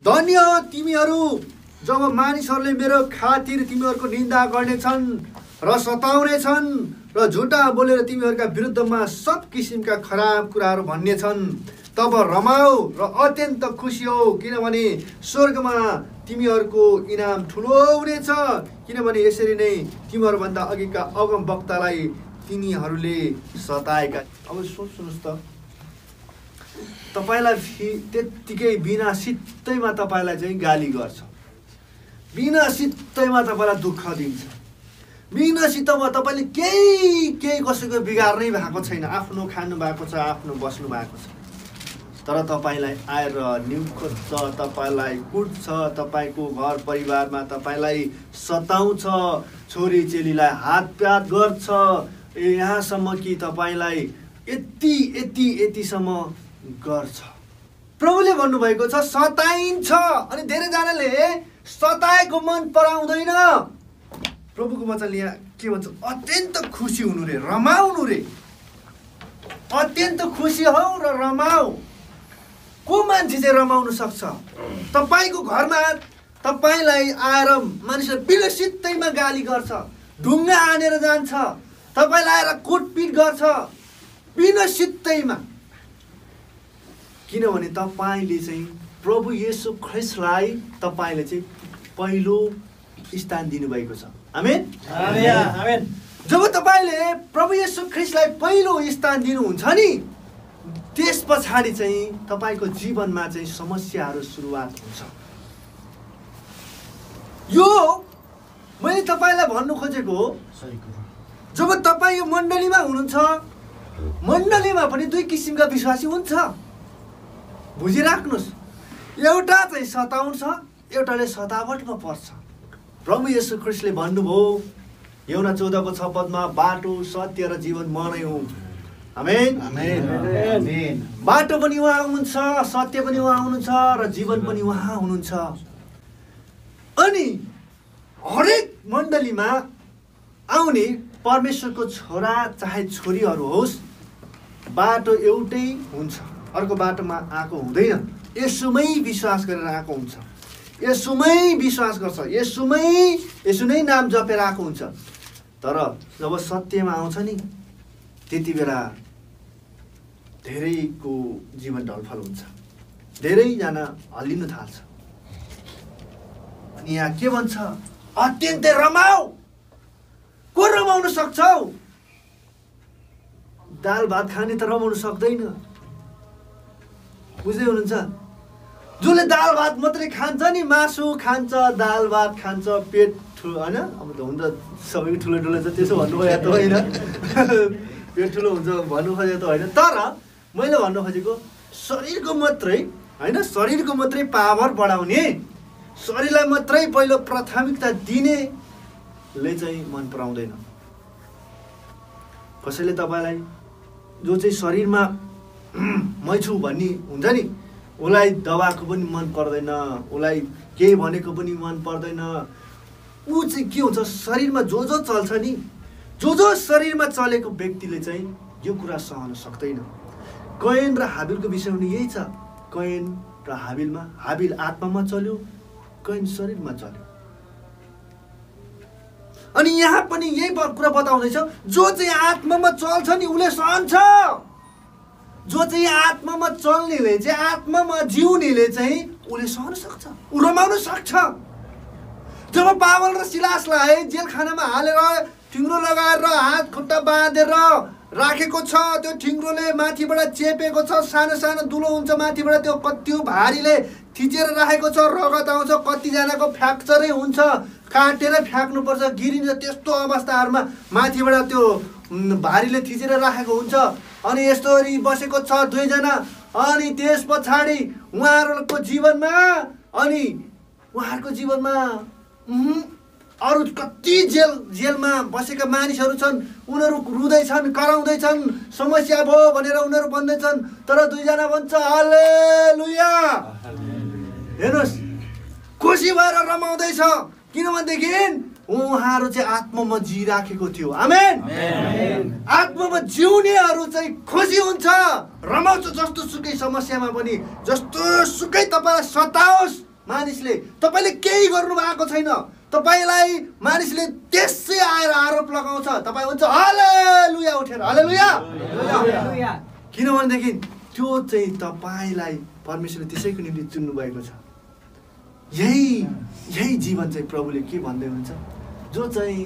धन्य तिमीहरू जब मानिसहरूले मेरो खातिर तिमीहरूको निन्दा गर्नेछन् र सताउनेछन् र झुटा बोलेर तिमीहरूका विरुद्धमा सब किसिमका खराब कुराहरू भन्नेछन्। तब रमाऊ र अत्यन्त खुसी हो, किनभने स्वर्गमा तिमीहरूको इनाम ठुलो हुनेछ, किनभने यसरी नै तिमीहरूभन्दा अघिका अगमवक्तालाई तिनीहरूले सताएका। अब सोच्नुहोस् त, तपाईलाई त्यत्तिकै बिना सित्तैमा तपाईलाई चाहिँ गाली गर्छ, बिना सित्तैमा तपाईलाई दुःख दिन्छ, बिना सित्तैमा तपाईले केही कसैको बिगार्नै भएको छैन, आफ्नो खानु भएको छ, आफ्नो बस्नु भएको छ, तर तपाईलाई आएर निउँ खोज्छ, तपाईलाई कुट्छ, तपाईको घर परिवारमा तपाईलाई सताउँछ, छोरी चेलीलाई हातपात गर्छ, यहाँसम्म कि तपाईलाई यतिसम्म गर्छ। प्रभुले भन्नुभएको छ सताइन्छ, अनि धेरैजनाले सताएको मन पराउँदैन। प्रभुको वचनले यहाँ के भन्छ? अत्यन्त खुसी हुनु रे, रमाउनु रे, अत्यन्त खुसी हौ र रमाऊ। को मान्छे चाहिँ रमाउन सक्छ? तपाईको घरमा तपाईलाई आएर मानिसले बिना सित्तैमा गाली गर्छ, ढुङ्गा हानेर जान्छ, तपाईलाई आएर कुटपिट गर्छ बिना सित्तैमा, किनभने तपाईले चाहिँ प्रभु येशू ख्रिस्टलाई तपाईले चाहिँ पहिलो स्थान दिनुभएको छ। आमेन, आमेन। जब तपाईले प्रभु येशू ख्रिस्टलाई पहिलो स्थान दिनुहुन्छ नि, त्यस पछाडि चाहिँ तपाईको जीवनमा चाहिँ समस्याहरू सुरुवात हुन्छ। यो मैले तपाईलाई भन्नु खोजेको हो, जब तपाई यो मण्डलीमा हुनुहुन्छ, मण्डलीमा पनि दुई किसिमका विश्वासी हुन्छ, बुझिराख्नुहोस्। एउटा चाहिँ सताउँछ, एउटाले सतावटमा पर्छ। प्रभु येशू ख्रिस्टले भन्नुभयो यूहन्ना 14:6 बाटो सत्य र जीवन म नै हुँ। आमेन, आमेन। बाटो पनि उहाँ हुनुहुन्छ, सत्य पनि उहाँ हुनुहुन्छ र जीवन पनि उहाँ हुनुहुन्छ। अनि हरेक मण्डलीमा आउने परमेश्वरको छोरा चाहे छोरीहरू होस्, बाटो एउटै हुन्छ, अर्को बाटोमा आएको हुँदैन। येशूमै विश्वास गरेर आएको हुन्छ, येशूमै विश्वास गर्छ, येशू नै नाम जपेर आएको हुन्छ। तर जब सत्यमा आउँछ नि, त्यति बेला धेरैको जीवन ढलफल हुन्छ, धेरैजना हल्लिन थाल्छ। अनि यहाँ के भन्छ? अत्यन्तै रमाऊ। को रमाउन सक्छौ? दाल भात खाने त रमाउन सक्दैन, बुझ्दै हुनुहुन्छ? जसले दाल भात मात्रै खान्छ नि, मासु खान्छ, दाल भात खान्छ, पेट ठुलो होइन, अब त हुन्छ सबैको ठुलो ठुलो छ, त्यसो भन्नुभयो त होइन, पेट ठुलो हुन्छ भन्नु खोजेको त होइन। तर मैले भन्नु खोजेको शरीरको मात्रै होइन, शरीरको मात्रै पावर बढाउने, शरीरलाई मात्रै पहिलो प्राथमिकता दिनेले चाहिँ मन पराउँदैन। कसैले तपाईँलाई जो चाहिँ शरीरमा मै छु भन्ने हुन्छ नि, उसलाई दबाएको पनि मन पर्दैन, उसलाई केही भनेको पनि मन पर्दैन। ऊ चाहिँ के हुन्छ, शरीरमा जो चल्छ नि, जो शरीरमा चलेको व्यक्तिले चाहिँ यो कुरा सहन सक्दैन। कैन र हाबिलको विषय पनि यही छ। कैन र हाबिलमा, हाबिल आत्मामा चल्यो, कैन शरीरमा चल्यो। अनि यहाँ पनि यही कुरा बताउँदैछ, जो चाहिँ आत्मामा चल्छ नि उसले सहन्छ। जो चाहिँ आत्मामा चल्नेले चाहिँ, आत्मामा जिउनेले चाहिँ उसले सहन सक्छ, ऊ रमाउन सक्छ। जब पावल र सिलासलाई जेलखानामा हालेर ठिङ्ग्रो लगाएर हात खुट्टा बाँधेर राखेको छ, त्यो ठिङ्ग्रोले माथिबाट चेपेको छ, सानो सानो दुलो हुन्छ माथिबाट, त्यो भारीले थिचेर राखेको छ, रगत आउँछ, कतिजनाको फ्र्याक्चरै हुन्छ, काटेर फ्याँक्नुपर्छ, गिरिन्छ। त्यस्तो अवस्थाहरूमा माथिबाट त्यो भारीले थिचेर राखेको हुन्छ। अनि यस्तोरी बसेको छ दुईजना। अनि त्यस पछाडि उहाँहरूको जीवनमा, अनि उहाँहरूको जीवनमा अरू कति जेलमा बसेका मानिसहरू छन्, उनीहरू रुँदैछन्, कराउँदैछन्, समस्या भयो भनेर उनीहरू भन्दैछन्, तर दुईजना भन्छ हालेलुया। हेर्नुहोस्, खुसी भएर रमाउँदैछ, किनभनेदेखि उहाँहरू चाहिँ आत्मामा जिराखेको थियो। आमेन। आत्मामा जिउनेहरू चाहिँ खुसी हुन्छ, रमाउँछ। जस्तो सुकै समस्यामा पनि, जस्तो सुकै तपाईँलाई सताओस्, मानिसले तपाईँले केही गर्नु भएको छैन, तपाईँलाई मानिसले त्यसै आएर आरोप लगाउँछ, तपाईँ हुन्छ हालेलुया उठेर हालेलुया। किनभनेदेखि त्यो चाहिँ तपाईँलाई परमेश्वरले त्यसैको निम्ति चुन्नु भएको छ। यही जीवन चाहिँ प्रभुले के भन्दै हुन्छ, जो चाहिँ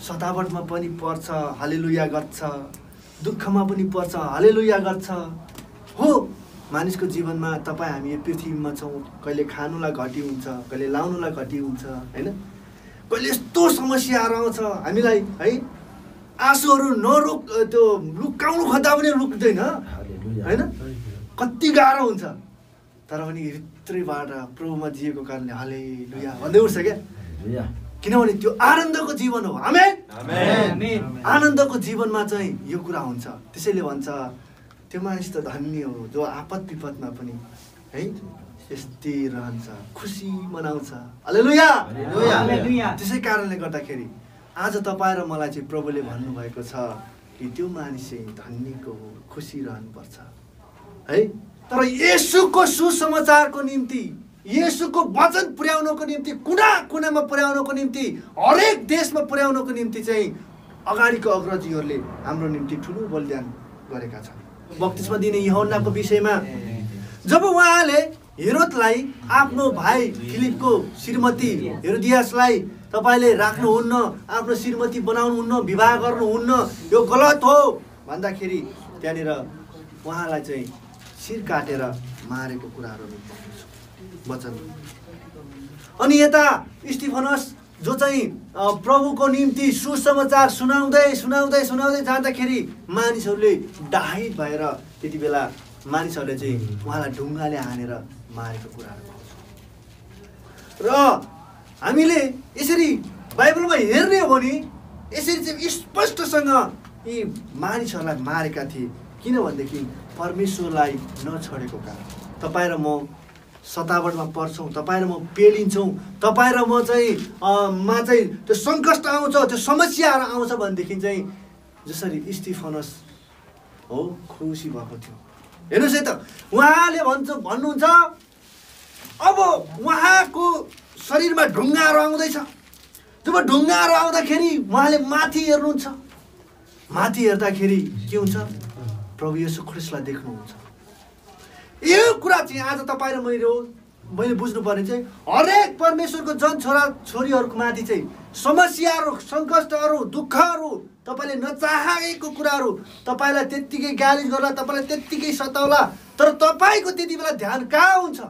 सतावटमा पनि पर्छ हालेलुया गर्छ, दुःखमा पनि पर्छ हालेलुया गर्छ। हो, मानिसको जीवनमा तपाईँ हामी यो पृथ्वीमा छौँ, कहिले खानुलाई घटी हुन्छ, कहिले लाउनुलाई घटी हुन्छ होइन, कहिले यस्तो समस्याहरू आउँछ हामीलाई है, आँसुहरू नरोक त्यो लुकाउनु खोज्दा पनि लुक्दैन होइन, कति गाह्रो हुन्छ। तर पनि भित्रैबाट प्रभुमा जिएको कारणले हालेलुया भन्दै उठ्छ क्या, किनभने त्यो आनन्दको जीवन हो। आमेन। आनन्दको जीवनमा चाहिँ यो कुरा हुन्छ। त्यसैले भन्छ त्यो मानिस त धन्य हो जो आपद विपदमा पनि है यस्तै रहन्छ, खुसी मनाउँछ। हालेलुया। त्यसै कारणले गर्दाखेरि आज तपाईँ र मलाई चाहिँ प्रभुले भन्नुभएको छ कि त्यो मानिस चाहिँ धन्यको हो, खुसी रहनुपर्छ है। तर येशूको सुसमाचारको निम्ति, येशूको वचन पुर्याउनको निम्ति, कुना कुनामा पुर्याउनको निम्ति, हरेक देशमा पुर्याउनको निम्ति चाहिँ अगाडिको अग्रजीहरूले हाम्रो निम्ति ठुलो बलिदान गरेका छन्। बप्तिस्मा दिने यूहन्नाको विषयमा जब उहाँले हेरोदलाई आफ्नो भाइ फिलिपको श्रीमती हेरोदियासलाई तपाईँले राख्नुहुन्न, आफ्नो श्रीमती बनाउनुहुन्न, विवाह गर्नुहुन्न, यो गलत हो भन्दाखेरि त्यहाँनिर उहाँलाई चाहिँ शिर काटेर मारेको कुराहरू वचन। अनि यता स्टिफनस जो चाहिँ प्रभुको निम्ति सुसमाचार सुनाउँदै सुनाउँदै सुनाउँदै जाँदाखेरि मानिसहरूले डाहित भएर त्यति बेला मानिसहरूले चाहिँ उहाँलाई ढुङ्गाले हानेर मारेको कुराहरू पाउँछ। र हामीले यसरी बाइबलमा हेर्ने हो भने यसरी चाहिँ स्पष्टसँग यी मानिसहरूलाई मारेका थिए, किनभनेदेखि परमेश्वरलाई नछोडेको कारण। तपाईँ र म सतावटमा पर्छौँ, तपाईँ र म पेलिन्छौँ, तपाईँ र म चाहिँ त्यो सङ्कष्ट आउँछ, त्यो समस्याहरू आउँछ भनेदेखि चाहिँ जसरी स्टिफनस हो खुसी भएको थियो। हेर्नुहोस् है त, उहाँले भन्नुहुन्छ अब उहाँको शरीरमा ढुङ्गाहरू आउँदैछ। जब ढुङ्गाहरू आउँदाखेरि उहाँले माथि हेर्नुहुन्छ, माथि हेर्दाखेरि के हुन्छ, प्रभु येशू ख्रिस्टलाई देख्नुहुन्छ। यो कुरा चाहिँ आज तपाईँ र मैले बुझ्नुपर्ने चाहिँ हरेक परमेश्वरको जन छोरा छोरीहरूको माथि चाहिँ समस्याहरू, सङ्कष्टहरू, दुःखहरू, तपाईँले नचाहेको कुराहरू तपाईँलाई त्यत्तिकै गाली गर्ला, तपाईँलाई त्यत्तिकै सताउला, तर तपाईँको त्यति बेला ध्यान कहाँ हुन्छ?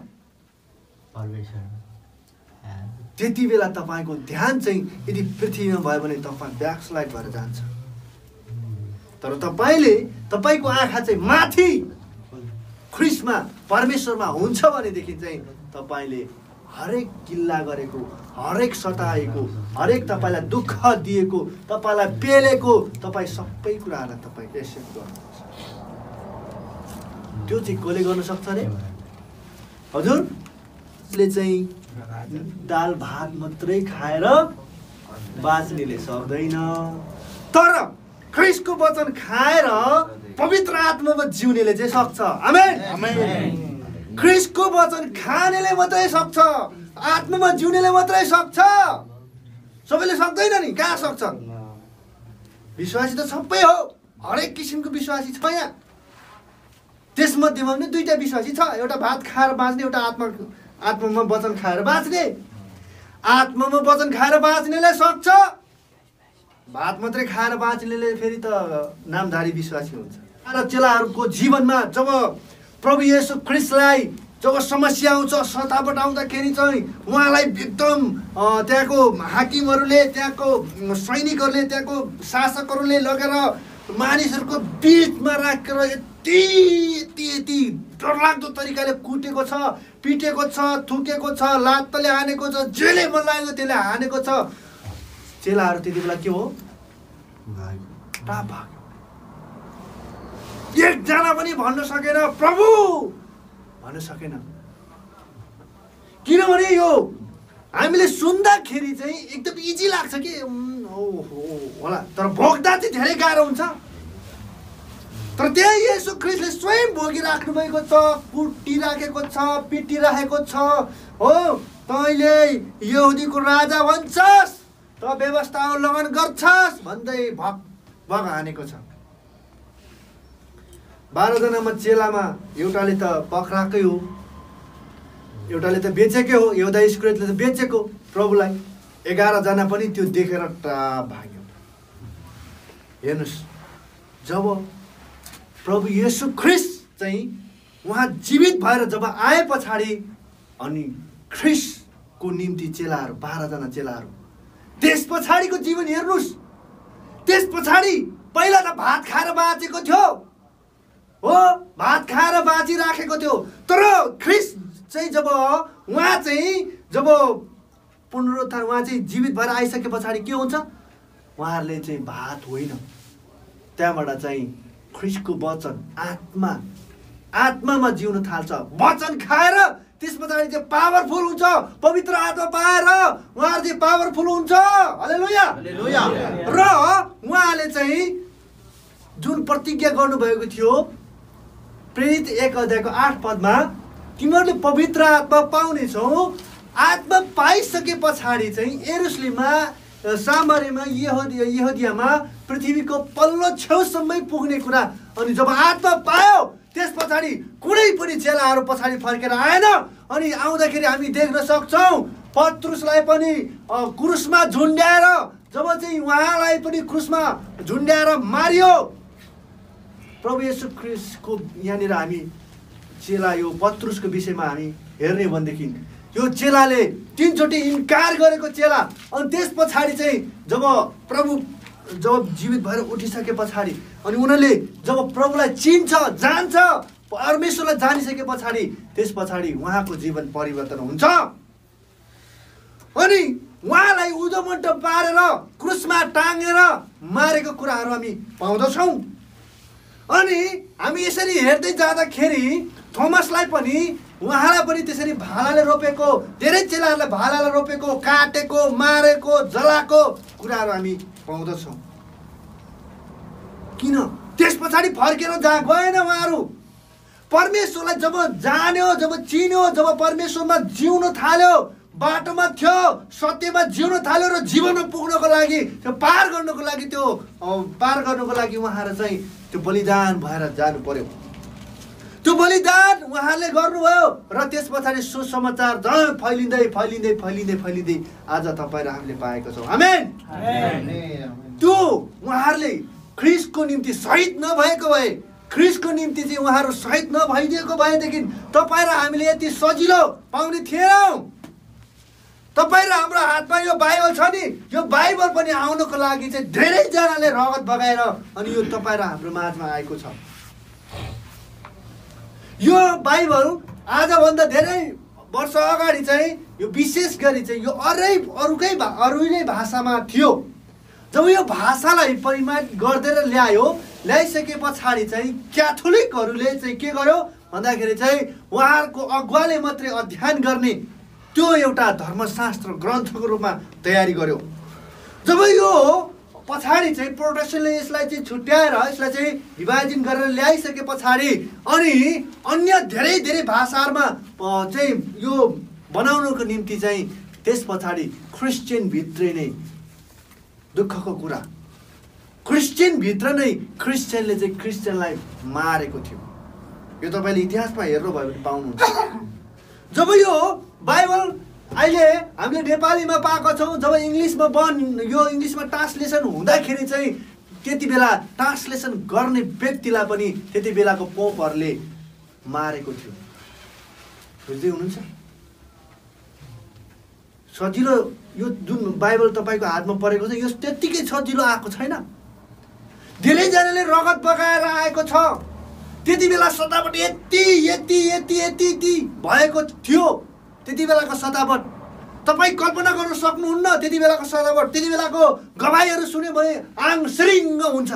त्यति बेला तपाईँको ध्यान चाहिँ यदि पृथ्वीमा भयो भने तपाईँ ब्याकस्लाइड भएर जान्छ। तर तपाईँको आँखा चाहिँ माथि ख्रिस्टमा परमेश्वरमा हुन्छ भनेदेखि चाहिँ तपाईँले हरेक गिल्ला गरेको, हरेक सताएको, हरेक तपाईँलाई दुःख दिएको, तपाईँलाई पेलेको, तपाईँ सबै कुराहरूलाई तपाईँ एक्सेप्ट गर्नुहुन्छ। त्यो चाहिँ कसले गर्न सक्छ अरे? हजुरले चाहिँ दाल भात मात्रै खाएर बाँच्नेले सक्दैन, तर ख्रिस्टको वचन खाएर पवित्र आत्मामा जिउनेले चाहिँ सक्छ। आमेन। ख्रिस्टको वचन खानेले मात्रै सक्छ, आत्मामा जिउनेले मात्रै सक्छ। सबैले सक्दैन नि, कहाँ सक्छ? विश्वासी त सबै हो, हरेक किसिमको विश्वासी छ यहाँ। त्यसमध्येमा पनि दुईटा विश्वासी छ, एउटा भात खाएर बाँच्ने, एउटा आत्मामा वचन खाएर बाँच्ने। आत्मामा वचन खाएर बाँच्नेले सक्छ, भात मात्रै खाएर बाँच्नेले फेरि त नामधारी विश्वासी हुन्छ। र चेलाहरूको जीवनमा जब प्रभु येशू ख्रिस्टलाई जब समस्या आउँछ, सतावट आउँदाखेरि चाहिँ उहाँलाई एकदम त्यहाँको हाकिमहरूले, त्यहाँको सैनिकहरूले, त्यहाँको शासकहरूले लगेर मानिसहरूको बिचमा राखेर यति डरलाग्दो तरिकाले कुटेको छ, पिटेको छ, थुकेको छ, लात्तले हानेको छ, जेले मन लागेको त्यसले हानेको छ। चेलाहरू त्यति बेला के हो? भाग्यो। एकजना पनि भन्न सकेन प्रभु भन्न सकेन, किनभने यो हामीले सुन्दाखेरि चाहिँ एकदम इजी लाग्छ कि होला, तर भोग्दा चाहिँ धेरै गाह्रो हुन्छ। तर त्यही येशू ख्रिस्टले स्वयं भोगिराख्नु भएको छ, कुटिराखेको छ, पिटिराखेको छ, हो तैँले यहुदीको राजा भन्छस्, त व्यवस्था उल्लङ्घन गर्छस् भन्दै भक भक हानेको छ। 12 जनामा चेलामा एउटाले त पक्राकै हो, एउटाले त बेचेकै हो, यहुदा इस्करियोतले त बेचेको प्रभुलाई। 11 जना पनि त्यो देखेर टाप भाग्यो। हेर्नुहोस्, जब प्रभु येशू ख्रिस्ट चाहिँ उहाँ जीवित भएर जब आए पछाडि अनि ख्रिस्टको निम्ति चेलाहरू 12 जना चेलाहरू, त्यस पछाडिको जीवन हेर्नुहोस्। त्यस पछाडि पहिला त भात खाएर बाँचेको थियो, हो भात खाएर बाँचिराखेको थियो, तर ख्रिस्ट चाहिँ जब उहाँ चाहिँ जब पुनरुत्थान उहाँ चाहिँ जीवित भएर आइसके पछाडि के हुन्छ, उहाँहरूले चाहिँ भात होइन, त्यहाँबाट चाहिँ ख्रिस्टको वचन आत्मामा जिउन थाल्छ। वचन खाएर त्यस पछाडि चाहिँ पावरफुल हुन्छ, पवित्र आत्मा पाएर उहाँहरू चाहिँ पावरफुल हुन्छ। हालेलुया। र उहाँले चाहिँ जुन प्रतिज्ञा गर्नुभएको थियो प्रेरित 1 अध्यायको 8 पदमा, तिमीहरूले पवित्र आत्मा पाउनेछौ। आत्मा पाइसके पछाडि चाहिँ यरुशलेममा, सामरीमा, यहुदियामा, पृथ्वीको पल्लो छेउसम्मै पुग्ने कुरा। अनि जब आत्मा पायो त्यस पछाडि कुनै पनि चेलाहरू पछाडि फर्केर आएन। अनि आउँदाखेरि हामी देख्न सक्छौँ पत्रुसलाई पनि क्रुसमा झुन्ड्याएर, जब चाहिँ उहाँलाई पनि क्रुसमा झुन्ड्याएर मारियो। प्रभु येशू ख्रिस्टको यहाँनिर हामी चेला यो पत्रुसको विषयमा हामी हेर्ने भनेदेखि यो चेलाले 3 चोटि इन्कार गरेको चेला। अनि त्यस पछाडि चाहिँ जब प्रभु जब जीवित भएर उठिसके पछाडि अनि उनीहरूले जब प्रभुलाई चिन्छ, जान्छ, परमेश्वरलाई जानिसके पछाडि त्यस पछाडि उहाँको जीवन परिवर्तन हुन्छ। अनि उहाँलाई उदोमन्ट पारेर क्रुसमा टाँगेर मारेको कुराहरू हामी पाउँदछौँ। अनि हामी यसरी हेर्दै जाँदाखेरि थोमसलाई पनि, उहाँलाई पनि त्यसरी भालाले रोपेको, धेरै चेलाहरूलाई भालाले रोपेको, काटेको, मारेको, जलाएको कुराहरू हामी पाउँदछौँ। किन? त्यस पछाडि फर्केर गएन उहाँहरू। परमेश्वरलाई जब जान्यो, जब चिन्यो, जब परमेश्वरमा जिउन थाल्यो, बाटोमा थियो, सत्यमा जिउन थाल्यो र जीवनमा पुग्नको लागि, त्यो पार गर्नको लागि उहाँहरू चाहिँ त्यो बलिदान भएर जानु पर्यो। त्यो बलिदान उहाँले गर्नुभयो र त्यस पछाडि सुसमाचार जहाँ फैलिँदै आज तपाईँ र हामीले पाएको छौँ। आमेन। त्यो उहाँहरूले ख्रिस्टको निम्ति शहीद नभएको भए, ख्रिस्टको निम्ति चाहिँ उहाँहरू शहीद नभइदिएको भएदेखि तपाईँ र हामीले यति सजिलो पाउने थिएनौँ। तपाईँ र हाम्रो हातमा यो बाइबल छ नि, यो बाइबल पनि आउनको लागि चाहिँ धेरैजनाले रगत बगाएर अनि यो तपाईँ र हाम्रो माझमा आएको छ। यो बाइबल आजभन्दा धेरै वर्ष अगाडि चाहिँ यो विशेष गरी चाहिँ यो अरूकै भाषामा थियो। जब यो भाषालाई परिमार्जित गर्दै ल्याइसके पछाडि चाहिँ क्याथोलिकहरूले चाहिँ के गर्यो भन्दाखेरि चाहिँ उहाँहरूको अगुवाले मात्रै अध्ययन गर्ने त्यो एउटा धर्मशास्त्र ग्रन्थको रूपमा तयारी गर्यो। जब यो पछाडि चाहिँ प्रोटेस्टेन्टले यसलाई चाहिँ छुट्याएर यसलाई चाहिँ विभाजन गरेर ल्याइसके पछाडि अनि अन्य धेरै भाषाहरूमा चाहिँ यो बनाउनको निम्ति चाहिँ त्यस पछाडि क्रिस्चियनभित्रै नै दुःखको कुरा, क्रिस्चियनभित्र नै क्रिस्चियनले चाहिँ क्रिस्चियनलाई मारेको थियो। यो तपाईँले इतिहासमा हेर्नुभयो भने पाउनुहुन्छ। जब यो बाइबल अहिले हामीले नेपालीमा पाएको छौँ, जब इङ्ग्लिसमा ट्रान्सलेसन हुँदाखेरि चाहिँ त्यति बेला ट्रान्सलेसन गर्ने व्यक्तिलाई पनि त्यति बेलाको पोपहरूले मारेको थियो। बुझ्दै हुनुहुन्छ? सजिलो यो जुन बाइबल तपाईँको हातमा परेको छ यो त्यत्तिकै सजिलो आएको छैन। धेरैजनाले रगत बगाएर आएको छ। त्यति बेला सतावट यति भएको थियो। त्यति बेलाको सतावट तपाईँ कल्पना गर्न सक्नुहुन्न। त्यति बेलाको सतावट, त्यति बेलाको गवाईहरू सुन्यो भने आङ श्रिङ्ग हुन्छ।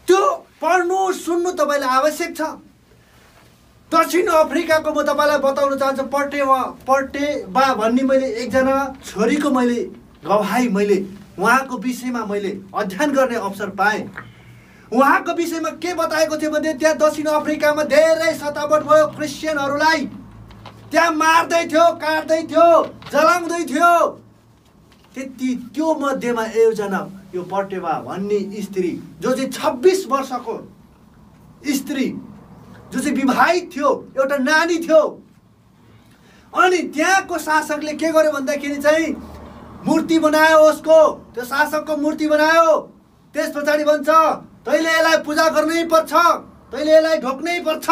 त्यो पढ्नु सुन्नु तपाईँलाई आवश्यक छ। दक्षिण अफ्रिकाको म तपाईँलाई बताउन चाहन्छु, पर्टेबा भन्ने मैले एकजना छोरीको गवाही उहाँको विषयमा मैले अध्ययन गर्ने अवसर पाएँ। उहाँको विषयमा के बताएको थियो भने त्यहाँ दक्षिण अफ्रिकामा धेरै सतावट भयो क्रिस्चियनहरूलाई। त्यहाँ मार्दै थियो, काट्दै थियो, जलाउँदै थियो। त्यो मध्येमा एकजना यो पटेवा भन्ने स्त्री जो चाहिँ 26 वर्षको स्त्री, जो चाहिँ विवाहित थियो, एउटा नानी थियो। अनि त्यहाँको शासकले के गर्यो भन्दाखेरि चाहिँ मूर्ति बनायो, उसको त्यो शासकको मूर्ति बनायो। त्यस पछाडि भन्छ तैँले यसलाई पूजा गर्नै पर्छ, तैँले यसलाई ढोक्नै पर्छ।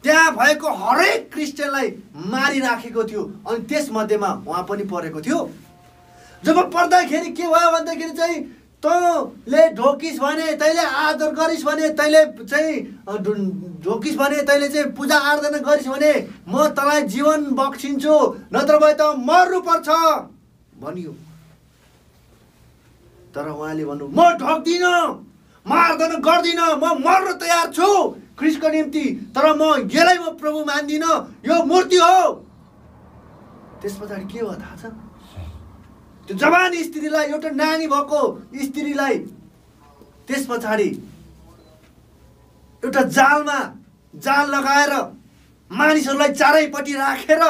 त्यहाँ भएको हरेक क्रिस्चियनलाई मारिराखेको थियो। अनि त्यस मध्येमा उहाँ पनि परेको थियो। जब पर्दाखेरि के भयो भन्दाखेरि चाहिँ तँले ढोकिस् भने, तैँले आदर गरिस् भने, तैँले चाहिँ ढोकिस् भने, तैँले चाहिँ पूजा आराधना गरिस् भने म तँलाई जीवन बक्सिन्छु, नत्र भए त मर्नुपर्छ भनियो। तर उहाँले भन्नु म ढोक्दिनँ, म आराधना गर्दिनँ, म मर्न तयार छु ख्रिस्टको निम्ति, तर म यसलाई म प्रभु मान्दिनँ, यो मूर्ति हो। त्यस पछाडि के भयो थाहा छ? त्यो जवान स्त्रीलाई, एउटा नानी भएको स्त्रीलाई त्यस पछाडि एउटा जाल लगाएर मानिसहरूलाई चारैपट्टि राखेर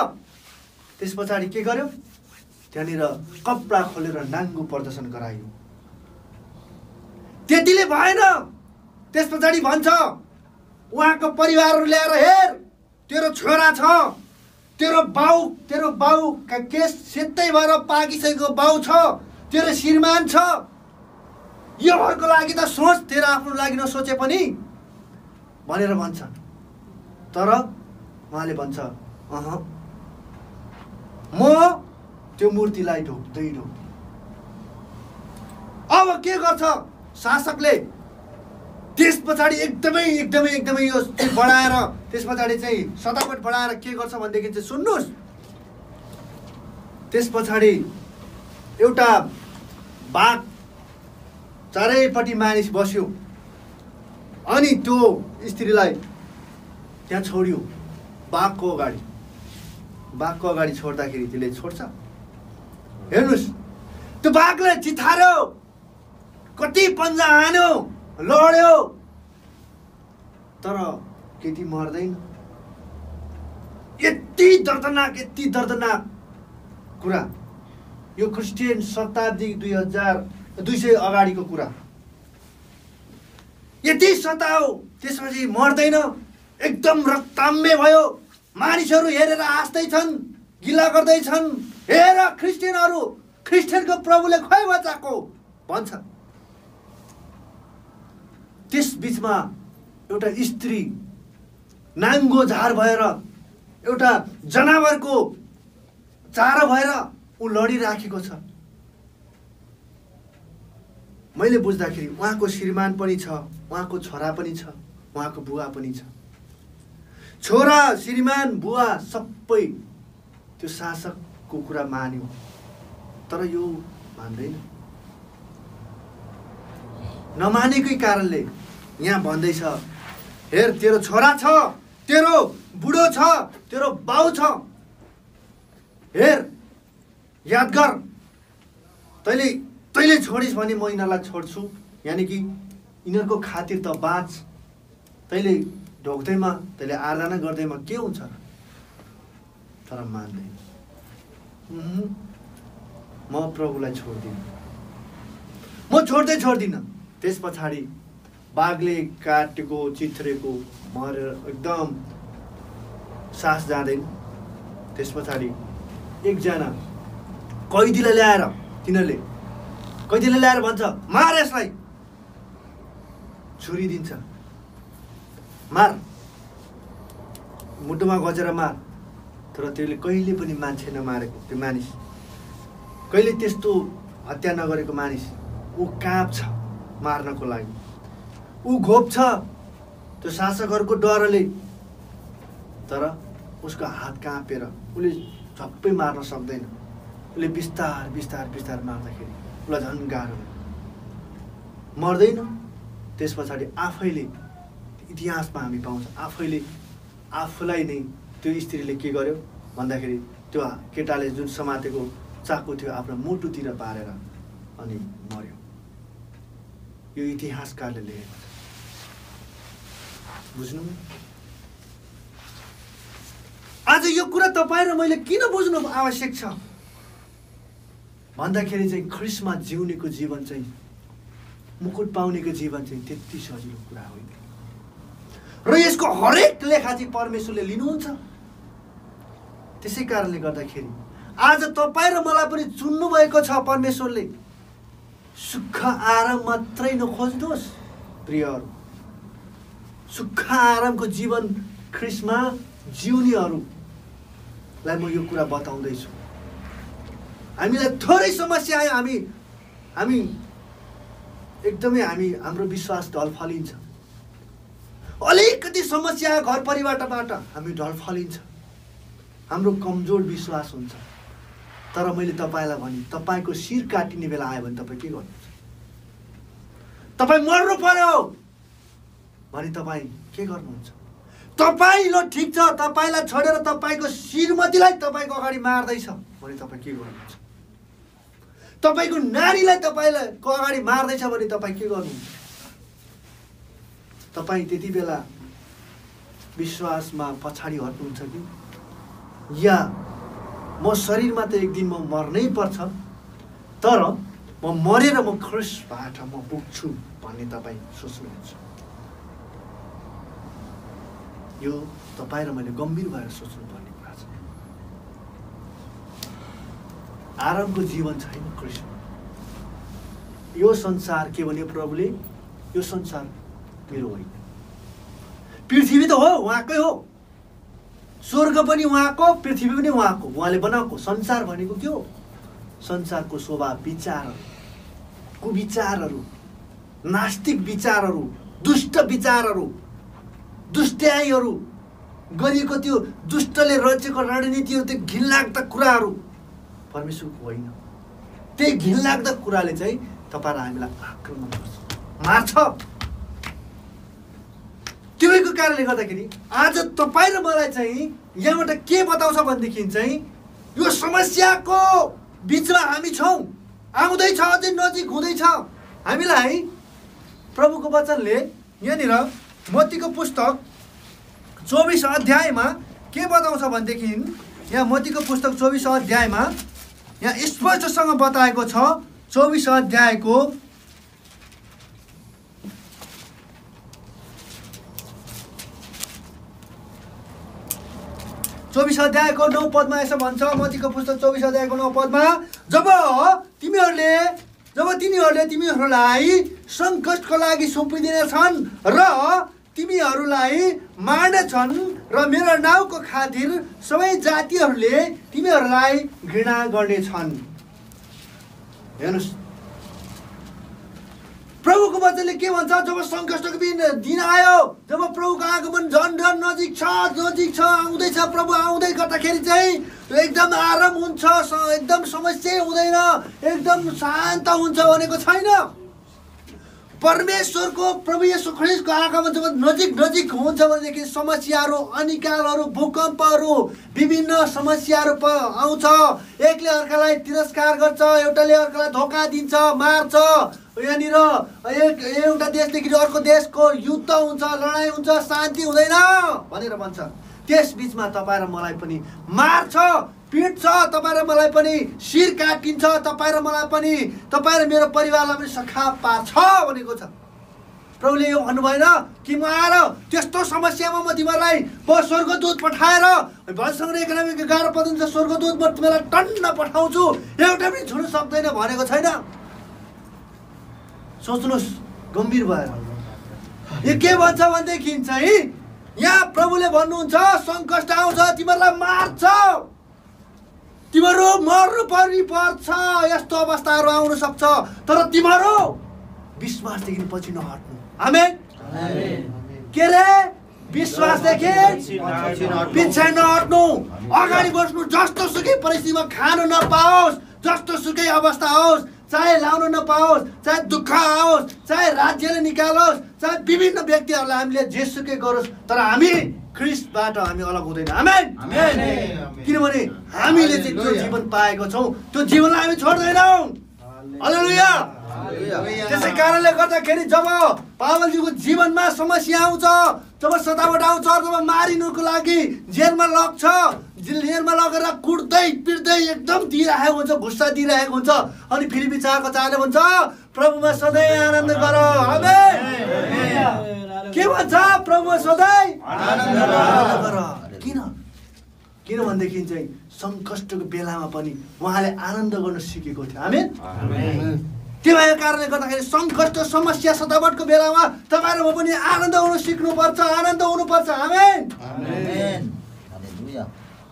त्यस पछाडि के गर्यो? त्यहाँनिर कपडा खोलेर नाङ्गो प्रदर्शन गरायो। त्यतिले भएन। त्यस पछाडि भन्छ उहाँको परिवारहरू ल्याएर, हेर तेरो छोरा छ, तेरो बाउ का केस सेतै भएर पाकिसकेको बाउ छ, तेरो श्रीमान छ, योहरूको लागि त सोच, तेरो आफ्नो लागि नसोचे पनि भनेर भन्छ। तर उहाँले भन्छ म त्यो मूर्तिलाई ढोक्दैन। अब के गर्छ शासकले? त्यस पछाडि एकदमै यो बढाएर, त्यस पछाडि चाहिँ सतावट बढाएर के गर्छ भनेदेखि चाहिँ सुन्नुहोस्। त्यस पछाडि एउटा बाघ, चारैपट्टि मानिस बस्यो। अनि त्यो स्त्रीलाई त्यहाँ छोड्यो बाघको अगाडि छोड्दाखेरि त्यसले छोड्छ। हेर्नुहोस्, त्यो बाघले चिथार्यो, कति पन्जा हान्यो, लड्यो, तर केटी मर्दैन। यति दर्दनाक कुरा। यो क्रिस्चियन शताब्दी 2200 अगाडिको कुरा। यति सताओ, त्यसपछि मर्दैन, एकदम रक्ताम्बे भयो। मानिसहरू हेरेर हाँस्दैछन्, गिला गर्दैछन्, हेर क्रिस्चियनको प्रभुले खोइ बचाएको भन्छ। त्यस बीचमा एउटा स्त्री नाङ्गो झार भएर, एउटा जनावरको चारो भएर ऊ लडिराखेको छ। मैले बुझ्दाखेरि उहाँको श्रीमान पनि छ, उहाँको छोरा पनि छ, उहाँको बुवा पनि छ। छोरा, श्रीमान, बुवा सबै त्यो शासकको कुरा मान्यो, तर यो मान्दैन। नमानेकै कारणले यहाँ भन्दैछ, हेर तेरो छोरा छ, तेरो बुढो छ, तेरो बाउ छ, हेर याद गर, तैँले छोडिस् भने म यिनीहरूलाई छोड्छु, यानि कि यिनीहरूको खातिर त बाँच। तैँले ढोक्दैमा, तैँले आराधना गर्दैमा के हुन्छ र? तर मान्दैन। म प्रभुलाई छोड्दिनँ, म छोड्दिनँ। त्यस पछाडि बाघले काटेको, चिथरेको मरेर एकदम सास जाँदैन। त्यस पछाडि एकजना कैदीलाई ल्याएर, कैदीलाई ल्याएर भन्छ मार यसलाई, छुरी दिन्छ, मार, मुटुमा गजेर मार। तर त्यसले कहिले पनि मान्छे नमारेको त्यो मानिस, कहिले त्यस्तो हत्या नगरेको मानिस ऊ काँप्छ मार्नको लागि, ऊ घोप्छ त्यो शासकहरूको डरले। तर उसको हात काँपेर उसले झप्पै मार्न सक्दैन। उसले बिस्तार मार्दाखेरि उसलाई झन् गाह्रो मर्दैन। त्यस पछाडि आफैले, इतिहासमा हामी पाउँछ, आफूलाई नै त्यो स्त्रीले के गर्यो भन्दाखेरि त्यो केटाले जुन समातेको चाकु थियो आफ्नो मुटुतिर पारेर अनि मर्यो। यो इतिहासकारले लेखेको छ, बुझ्नु। आज यो कुरा तपाईँ र मैले किन बुझ्नु आवश्यक छ भन्दाखेरि चाहिँ ख्रिस्टमा जिउनेको जीवन चाहिँ मुकुट पाउनेको जीवन चाहिँ त्यति सजिलो कुरा होइन र यसको हरेक लेखा चाहिँ परमेश्वरले लिनुहुन्छ। त्यसै कारणले गर्दाखेरि आज तपाईँ र मलाई पनि चुन्नु भएको छ परमेश्वरले। सुख आराम मात्रै नखोज्नुहोस् प्रियहरू, सुख आरामको जीवन ख्रिस्टमा जिउनेहरूलाई म यो कुरा बताउँदैछु। हामीलाई थोरै समस्या आयो, हामी एकदमै हाम्रो विश्वास ढलफलिन्छ। अलिकति समस्या घर परिवारबाट हामी ढलफलिन्छ, हाम्रो कमजोर विश्वास हुन्छ। तर मैले तपाईँलाई भने तपाईँको शिर काटिने बेला आयो भने तपाईँ के गर्नुहुन्छ? तपाईँ मर्नु पर्यो भने तपाईँ के गर्नुहुन्छ? तपाईँ ल ठिक छ, तपाईँलाई छोडेर तपाईँको श्रीमतीलाई तपाईँको अगाडि मार्दैछ भने तपाईँ के गर्नुहुन्छ? तपाईँको नारीलाई तपाईँको अगाडि मार्दैछ भने तपाईँ के गर्नुहुन्छ? तपाईँ त्यति बेला विश्वासमा पछाडि हट्नुहुन्छ कि या म शरीरमा त एक दिन म मर्नै पर्छ, तर म मरेर म ख्रिस्टबाट म पुग्छु भन्ने तपाईँ सोच्नुहुन्छ? यो तपाईँ र मैले गम्भीर भएर सोच्नुपर्ने कुरा छ। आरामको जीवन छैन ख्रिस्टमा। यो संसार के भन्यो प्रभुले? यो संसार मेरो होइन। पृथ्वी त हो उहाँकै हो, स्वर्ग पनि उहाँको, पृथ्वी पनि उहाँको, उहाँले बनाएको। संसार भनेको के हो? संसारको स्वभाव, विचारहरू, कुविचारहरू, नास्तिक विचारहरू, दुष्ट विचारहरू, दुष्ट्याइहरू गरिएको त्यो दुष्टले रचेको रणनीतिहरू, त्यो घिनलाग्दा कुराहरू परमेश्वरको होइन। त्यही घिनलाग्दा कुराले चाहिँ तपाईँ र हामीलाई आक्रमण गर्छ, मार्छ। त्यसैको कारणले गर्दाखेरि आज तपाईँ र मलाई चाहिँ यहाँबाट के बताउँछ भनेदेखि चाहिँ यो समस्याको बिचमा हामी छौँ, आउँदैछ, अझै नजिक हुँदैछ। हामीलाई प्रभुको वचनले यहाँनिर मत्तीको पुस्तक 24 अध्यायमा के बताउँछ भनेदेखि, यहाँ मत्तीको पुस्तक 24 अध्यायमा यहाँ स्पष्टसँग बताएको छ। 24 अध्यायको 24 अध्यायको 9 पदमा यसो भन्छ। मत्तीको पुस्तक 24 अध्यायको 9 पदमा, जब तिनीहरूले तिमीहरूलाई सङ्कटको लागि सुम्पिदिनेछन् र तिमीहरूलाई मार्नेछन् र मेरो नाउँको खातिर सबै जातिहरूले तिमीहरूलाई घृणा गर्नेछन्। हेर्नुहोस्, प्रभुको वचनले के भन्छ? जब सङ्कटको दिन आयो, जब प्रभुको आगमन झन् झन् नजिक छ, आउँदैछ, प्रभु आउँदै गर्दाखेरि चाहिँ एकदम आराम हुन्छ, एकदम समस्या हुँदैन, एकदम शान्त हुन्छ भनेको छैन। परमेश्वरको प्रभु येशू ख्रीष्टको आगमन जब नजिक हुन्छ भनेदेखि समस्याहरू, अनिकालहरू, भूकम्पहरू, विभिन्न समस्याहरू आउँछ। एकले अर्कालाई तिरस्कार गर्छ, एउटाले अर्कालाई धोका दिन्छ, मार्छ। यहाँनिर एउटा देशदेखि अर्को देशको युद्ध हुन्छ, लडाइँ हुन्छ, शान्ति हुँदैन भनेर भन्छ। त्यस बिचमा तपाईँ र मलाई पनि मार्छ, पिट्छ, तपाईँ र मलाई पनि शिर काटिन्छ, तपाईँ र मलाई पनि, तपाईँ र मेरो परिवारलाई पनि सखाप पार्छ भनेको छ। प्रभुले यो भन्नु भएन कि म आएर त्यस्तो समस्यामा म तिमीहरूलाई स्वर्गदूत पठाएर, भजसँग 11 पद हुन्छ, स्वर्गदूत म तिमीलाई टन्न पठाउँछु, एउटा पनि छुन सक्दैन भनेको छैन। सोच्नुहोस् गम्भीर भएर, यो के भन्छ भनेदेखि चाहिँ यहाँ प्रभुले भन्नुहुन्छ सङ्कट आउँछ, तिमीहरूलाई मार्छ, तिमीहरू मर्नु पर्छ, यस्तो अवस्थाहरू आउन सक्छ, तर तिमीहरू विश्वासदेखि पछि नहट्नु। आमेन। के रे? विश्वासदेखि पछि नहट्नु, अगाडि बस्नु। जस्तो सुकै परिस्थितिमा खानु नपाओस्, जस्तो सुकै अवस्था होस्, चाहे लाउनु नपाओस्, चाहे दुःख आओस्, चाहे राज्यले निकालोस्, चाहे विभिन्न व्यक्तिहरूलाई हामीले जेसुकै गरोस्, तर हामी ख्रिस्टबाट हामी अलग हुँदैन। आमेन। किनभने हामीले चाहिँ त्यो जीवन पाएको छौँ, त्यो जीवनलाई हामी छोड्दैनौँ। हालेलुया। त्यसै कारणले गर्दाखेरि जब पावलजीको जीवनमा समस्या आउँछ, जब सतावट आउँछ, जब मारिनुको लागि जेलमा लग्छ, जेलमा लगेर कुट्दै पिट्दै एकदम दिइरहेको हुन्छ, भुस्सा दिइरहेको हुन्छ। अनि फिलिपी 4 भन्छ प्रभुमा सधैँ आनन्द गर। आमेन। के भन्छ? प्रभुमा सधैँ आनन्द गर। किन भनेदेखि चाहिँ सङ्कष्टको बेलामा पनि उहाँले आनन्द गर्न सिकेको थियो। आमेन। त्यो भएको कारणले गर्दाखेरि सङ्कष्ट समस्या सतावटको बेलामा तपाईँ र म पनि आनन्द हुन सिक्नुपर्छ, आनन्द हुनुपर्छ। आमेन।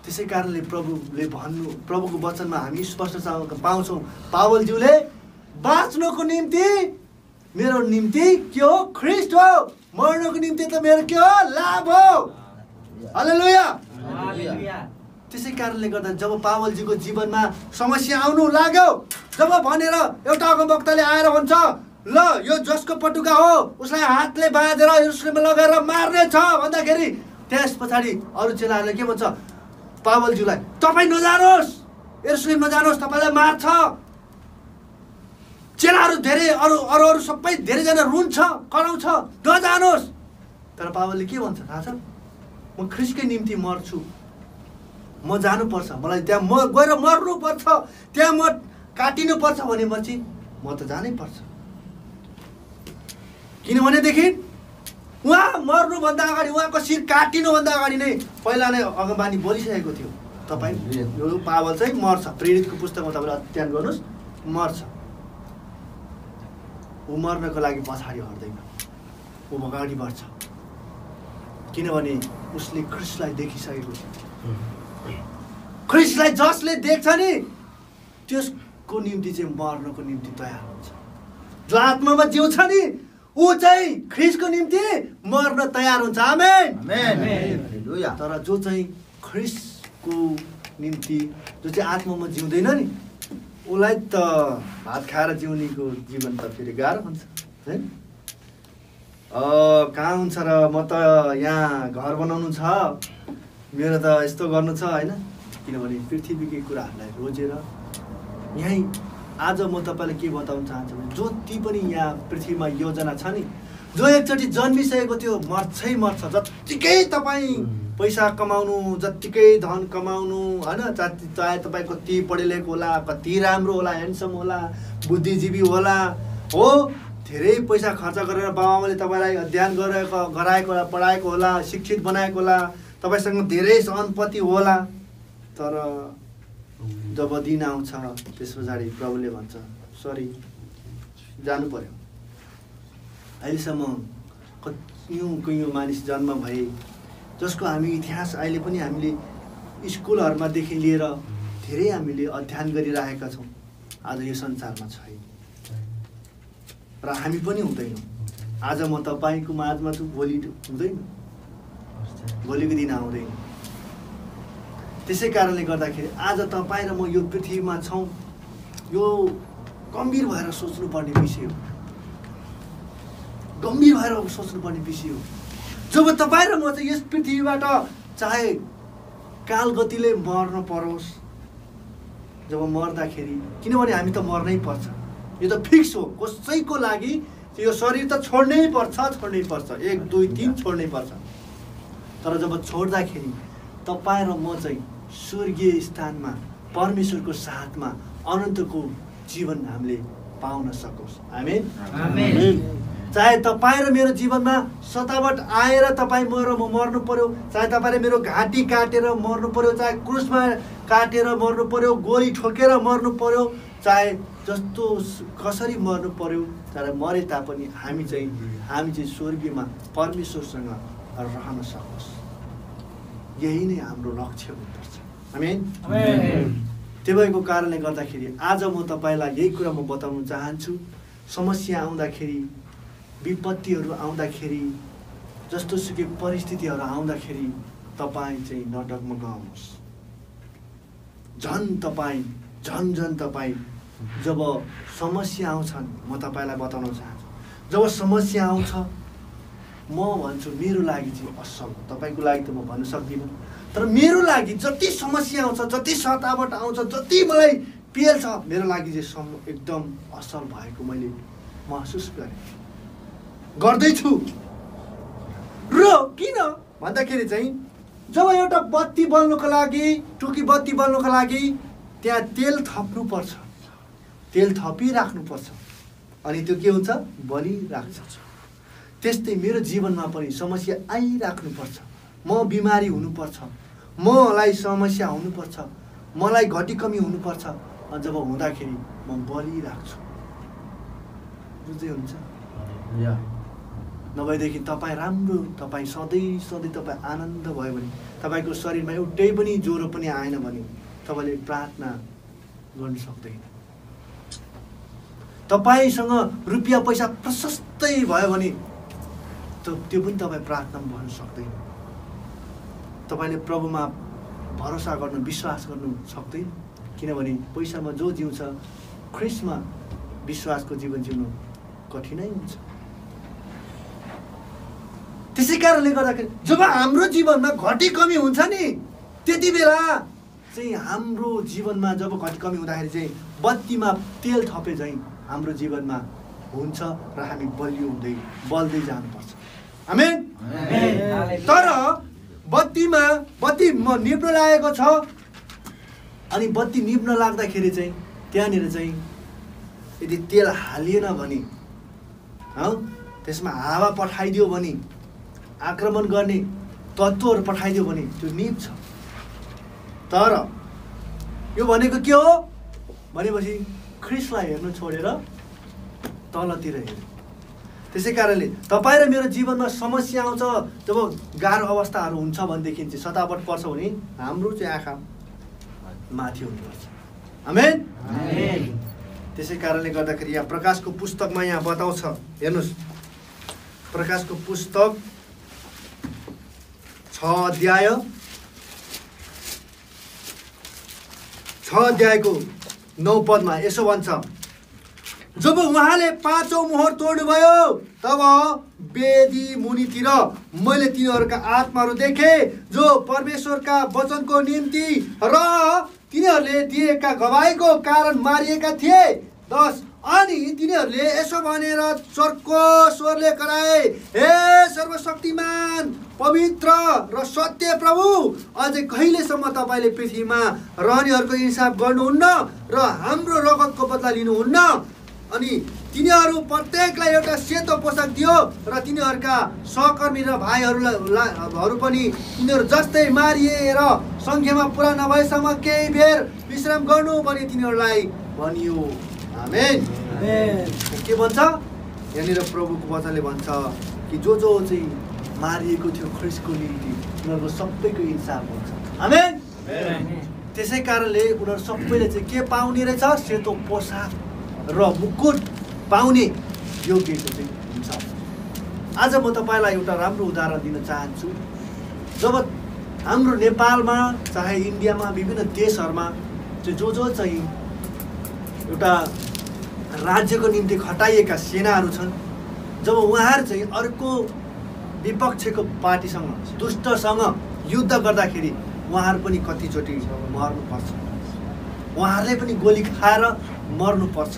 त्यसै कारणले प्रभुको वचनमा हामी स्पष्ट पाउँछौँ, पावलज्यूले बाँच्नुको निम्ति मेरो निम्ति के हो? ख्रिस्ट हो। मर्नुको निम्ति त मेरो के हो? लाभ हो। हालेलुया। त्यसै कारणले गर्दा जब पावलजीको जीवनमा समस्या आउनु लाग्यो, जब भनेर एउटा अगमवक्ताले आएर भन्छ ल यो जसको पटुका हो उसलाई हातले बाँधेर यरुशलेममा लगेर मार्ने छ भन्दाखेरि त्यस पछाडि अरू चेलाहरूले के भन्छ? पावलज्यूलाई तपाईँ नजानुहोस्, यरुशलेम नजानुहोस्, तपाईँलाई मार्छ। चेलाहरू धेरै अरू सबै धेरैजना रुन्छ, कराउँछ, नजानुहोस्। तर पावलले के भन्छ थाहा छ? म ख्रिस्टकै निम्ति मर्छु, म जानुपर्छ, मलाई त्यहाँ गएर मर्नुपर्छ, त्यहाँ म काटिनुपर्छ भनेपछि म त जानै पर्छ। किनभनेदेखि उहाँ मर्नुभन्दा अगाडि, उहाँको शिर काटिनुभन्दा अगाडि नै पहिला नै अगमबानी बोलिसकेको थियो, तपाईँ यो पावल चाहिँ मर्छ। प्रेरितको पुस्तकमा तपाईँले अध्ययन गर्नुहोस्, मर्छ। ऊ मर्नको लागि पछाडि हट्दैन, ऊ अगाडि बढ्छ। किनभने उसले ख्रिस्टलाई देखिसकेको थियो। ख्रिस्टलाई जसले देख्छ नि त्यसको निम्ति चाहिँ मर्नको निम्ति तयार हुन्छ। जो आत्मामा जिउँछ नि ऊ चाहिँ ख्रिस्टको निम्ति मर्न तयार हुन्छ। आमेन। तर जो चाहिँ ख्रिस्टको निम्ति जो चाहिँ आत्मामा जिउँदैन नि उसलाई त भात खाएर जिउनेको जीवन त फेरि गाह्रो हुन्छ है। कहाँ हुन्छ र म त यहाँ घर बनाउनु छ, मेरो त यस्तो गर्नु छ होइन। किनभने पृथ्वीकै कुराहरूलाई रोजेर यहीँ आज म तपाईँलाई के बताउन चाहन्छु भने जति पनि यहाँ पृथ्वीमा योजना छ नि, जो एकचोटि जन्मिसकेको त्यो मर्छै मर्छ। जत्तिकै तपाईँ पैसा कमाउनु, जत्तिकै धन कमाउनु होइन, चाहे तपाईँ कति पढे लेखेको होला, कति राम्रो होला, ह्यान्डसम होला, बुद्धिजीवी होला, हो धेरै पैसा खर्च गरेर बाबाआमाले तपाईँलाई अध्ययन गराएको होला, पढाएको होला, शिक्षित बनाएको होला, तपाईँसँग धेरै सम्पत्ति होला। तर जब दिन आउँछ त्यस पछाडि प्रभुले भन्छ सरी जानु पर्यो। अहिलेसम्म कयौँ मानिस जन्म भए जसको हामी इतिहास अहिले पनि हामीले स्कुलहरूमादेखि लिएर धेरै हामीले अध्ययन गरिरहेका छौँ, आज यो संसारमा छैन र हामी पनि हुँदैनौँ। आज म तपाईँको माझमा छु, भोलि हुँदैन, भोलिको दिन आउँदैन। त्यसै कारणले गर्दाखेरि आज तपाईँ र म यो पृथ्वीमा छौँ, यो गम्भीर भएर सोच्नुपर्ने विषय हो, गम्भीर भएर सोच्नुपर्ने विषय हो। जब तपाईँ र म चाहिँ यस पृथ्वीबाट चाहे कालगतिले मर्न परोस्, जब मर्दाखेरि, किनभने हामी त मर्नै पर्छ, यो त फिक्स हो कसैको लागि, यो शरीर त छोड्नै पर्छ, 1 2 3 छोड्नै पर्छ। तर जब छोड्दाखेरि तपाईँ र म चाहिँ स्वर्गीय स्थानमा परमेश्वरको साथमा अनन्तको जीवन हामीले पाउन सकोस्। आमेन। चाहे तपाईँ र मेरो जीवनमा सतावट आएर तपाईँ म मर्नु पर्यो, चाहे तपाईँ र मेरो घाँटी काटेर मर्नु पर्यो, चाहे क्रुसमा काटेर मर्नु पर्यो, गोली ठोकेर मर्नु पर्यो, चाहे जस्तो कसरी मर्नु पर्यो, तर मरे तापनि हामी चाहिँ स्वर्गीयमा परमेश्वरसँग रहन सकोस्। यही नै हाम्रो लक्ष्य हुनुपर्छ। आमेन। त्यो भएको कारणले गर्दाखेरि आज म तपाईँलाई यही कुरा म बताउन चाहन्छु। समस्या आउँदाखेरि, विपत्तिहरू आउँदाखेरि, जस्तो सुकै परिस्थितिहरू आउँदाखेरि तपाईँ चाहिँ नडगमगाउनुहोस्। झन् तपाईँ जब समस्या आउँछन्, म तपाईँलाई बताउन चाहन्छु, जब समस्या आउँछ म भन्छु मेरो लागि चाहिँ असल हो, तपाईँको लागि त म भन्न सक्दिनँ, तर मेरो लागि जति समस्या आउँछ, जति सतावट आउँछ, जति मलाई पेल्छ, मेरो लागि चाहिँ एकदम असल भएको मैले महसुस गर्दैछु। र किन भन्दाखेरि चाहिँ जब एउटा बत्ती बल्नुको लागि, टुकी बत्ती बल्नुको लागि त्यहाँ तेल थप्नुपर्छ, तेल थपिराख्नुपर्छ, अनि त्यो के हुन्छ? बलिराख्छ। त्यस्तै मेरो जीवनमा पनि समस्या आइराख्नुपर्छ, म बिमारी हुनुपर्छ, मलाई समस्या हुनुपर्छ, मलाई घटी कमी हुनुपर्छ। अनि जब हुँदाखेरि म बलिराख्छु। बुझ्दै हुन्छ? नभएदेखि तपाईँ राम्रो, तपाईँ सधैँ सधैँ तपाईँ आनन्द भयो भने, तपाईँको शरीरमा एउटै पनि ज्वरो पनि आएन भने तपाईँले प्रार्थना गर्न सक्दैन। तपाईँसँग रुपियाँ पैसा प्रशस्तै भयो भने त्यो पनि तपाईँ प्रार्थनामा भन्न सक्दैन। तपाईँले प्रभुमा भरोसा गर्नु, विश्वास गर्नु सक्दैन, किनभने पैसामा जो जिउँछ ख्रिस्टमा विश्वासको जीवन जिउनु कठिनै हुन्छ। त्यसै कारणले गर्दाखेरि जब हाम्रो जीवनमा घटी कमी हुन्छ नि, त्यति बेला चाहिँ हाम्रो जीवनमा जब घटी कमी हुँदाखेरि चाहिँ बत्तीमा तेल थपे चाहिँ हाम्रो जीवनमा हुन्छ र हामी बलियो हुँदै बल्दै जानुपर्छ। आमेन। तर बत्ती निप्न लागेको छ, अनि बत्ती निप्न लाग्दाखेरि चाहिँ त्यहाँनिर चाहिँ यदि तेल हालिएन भने, त्यसमा हावा पठाइदियो भने, आक्रमण गर्ने तत्त्वहरू पठाइदियो भने त्यो निप्छ। तर यो भनेको के हो भनेपछि ख्रिस्टलाई हेर्नु छोडेर तलतिर हेर्नु। त्यसै कारणले तपाईँ र मेरो जीवनमा समस्या आउँछ, जब गाह्रो अवस्थाहरू हुन्छ भनेदेखि चाहिँ सतावट पर्छ भने हाम्रो चाहिँ आँखा माथि हुनुपर्छ। आमेन। त्यसै कारणले गर्दाखेरि यहाँ प्रकाशको पुस्तकमा यहाँ बताउँछ, हेर्नुहोस्, प्रकाशको पुस्तक 6 अध्यायको 9 पदमा यसो भन्छ, जब उहाँले 5औं मोहर तोड्नुभयो तब वेदी मुनितिर मैले तिनीहरूका आत्माहरू देखे जो परमेश्वरका वचनको निम्ति र तिनीहरूले दिएका गवाहीको कारण मारिएका थिए। 10 अनि तिनीहरूले यसो भनेर चर्को स्वरले कराए, हे सर्वशक्तिमान पवित्र र सत्य प्रभु, अझै कहिलेसम्म तपाईँले पृथ्वीमा रहनेहरूको इंसाफ गर्नुहुन्न र हाम्रो रगतको बदला लिनुहुन्न? अनि तिनीहरू प्रत्येकलाई एउटा सेतो पोसाक दियो र तिनीहरूका सहकर्मी र भाइहरू पनि तिनीहरू जस्तै मारिएर सङ्ख्यामा पुरा नभएसम्म केही बेर विश्राम गर्नु भने तिनीहरूलाई भनियो। आमेन। के भन्छ यहाँनिर? प्रभुको वचनले भन्छ कि जो चाहिँ मारिएको थियो ख्रिस्टको निम्ति उनीहरूको सबैको इंसाफ हुन्छ। आमेन। त्यसै कारणले उनीहरू सबैले चाहिँ के पाउने रहेछ? सेतो पोसाक र मुकुट पाउने योग्यको चाहिँ हुन्छ। आज म तपाईँलाई एउटा राम्रो उदाहरण दिन चाहन्छु। जब हाम्रो नेपालमा चाहे इन्डियामा विभिन्न देशहरूमा चाहिँ जो चाहिँ एउटा राज्यको निम्ति खटाइएका सेनाहरू छन्, जब उहाँहरू चाहिँ अर्को विपक्षको पार्टीसँग, दुष्टसँग युद्ध गर्दाखेरि उहाँहरू पनि कतिचोटि मर्नुपर्छ, उहाँहरूले पनि गोली खाएर मर्नुपर्छ।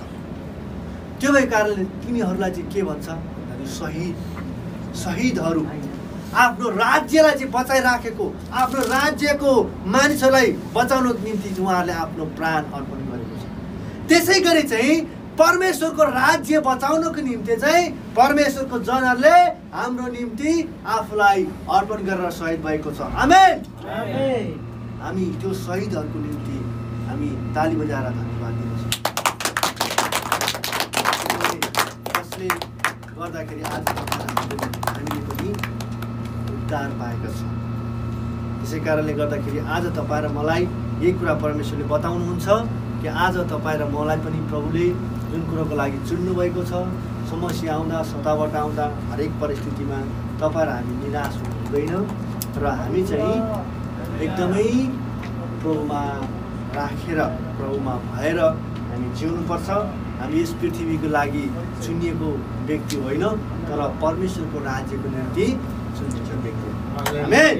त्यो भएको कारणले तिनीहरूलाई चाहिँ के भन्छ? शहीदहरू। आफ्नो राज्यलाई चाहिँ बचाइराखेको, आफ्नो राज्यको मानिसहरूलाई बचाउनको निम्ति उहाँहरूले आफ्नो प्राण अर्पण गरेको छ। त्यसै गरी चाहिँ परमेश्वरको राज्य बचाउनको निम्ति चाहिँ परमेश्वरको जनहरूले हाम्रो निम्ति आफूलाई अर्पण गरेर शहीद भएको छ। आमेन। हामी त्यो शहीदहरूको निम्ति हामी ताली बजाएर धन्यवाद दिन्छौँ। जसले गर्दाखेरि आज हामीले पनि उद्धार पाएका छौँ। त्यसै कारणले गर्दाखेरि आज तपाईँ र मलाई यही कुरा परमेश्वरले बताउनुहुन्छ कि आज तपाईँ र मलाई पनि प्रभुले जुन कुरोको लागि चुन्नुभएको छ, समस्या आउँदा, सतावट आउँदा, हरेक परिस्थितिमा तपाईँ र हामी निराश हुँदैन र हामी चाहिँ एकदमै प्रभुमा राखेर, प्रभुमा भएर हामी जिउनुपर्छ। हामी यस पृथ्वीको लागि चुनिएको व्यक्ति होइन, तर परमेश्वरको राज्यको निम्ति चुनिएको व्यक्ति। आमेन।